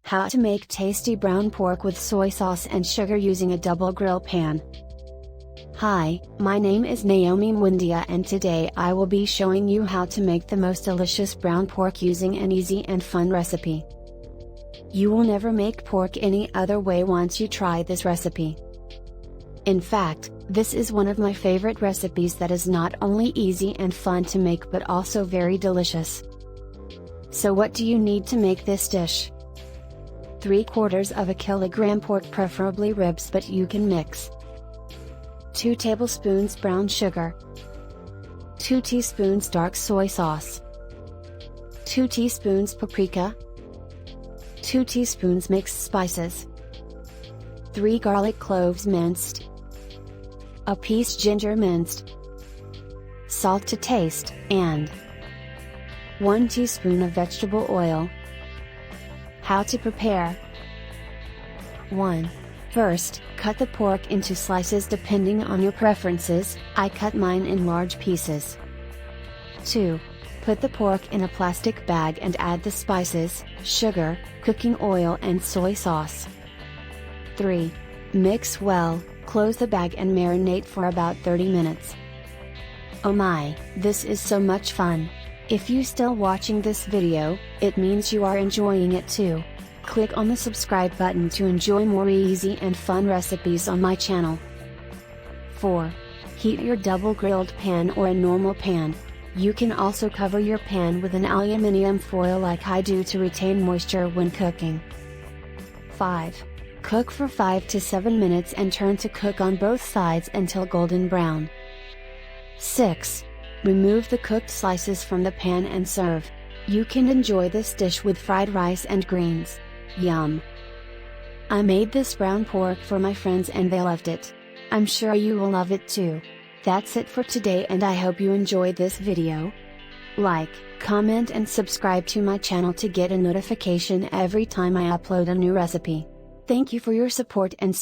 How to make tasty brown pork with soy sauce and sugar using a double grill pan. Hi, my name is Naomi Mwindia and today I will be showing you how to make the most delicious brown pork using an easy and fun recipe. You will never make pork any other way once you try this recipe. In fact, this is one of my favorite recipes that is not only easy and fun to make but also very delicious. So what do you need to make this dish? 3/4 of a kilogram pork, preferably ribs, but you can mix. 2 tablespoons brown sugar, 2 teaspoons dark soy sauce, 2 teaspoons paprika, 2 teaspoons mixed spices, 3 garlic cloves minced, a piece ginger minced, salt to taste, and 1 teaspoon of vegetable oil. How to prepare. 1. First, cut the pork into slices depending on your preferences. I cut mine in large pieces. 2. Put the pork in a plastic bag and add the spices, sugar, cooking oil and soy sauce. 3. Mix well, close the bag and marinate for about 30 minutes. Oh my, this is so much fun! If you still watching this video, it means you are enjoying it too. Click on the subscribe button to enjoy more easy and fun recipes on my channel. 4. Heat your double grilled pan or a normal pan. You can also cover your pan with an aluminum foil like I do to retain moisture when cooking. 5. Cook for 5 to 7 minutes and turn to cook on both sides until golden brown. 6. Remove the cooked slices from the pan and serve. You can enjoy this dish with fried rice and greens. Yum! I made this brown pork for my friends and they loved it. I'm sure you will love it too. That's it for today and I hope you enjoyed this video. Like, comment and subscribe to my channel to get a notification every time I upload a new recipe. Thank you for your support and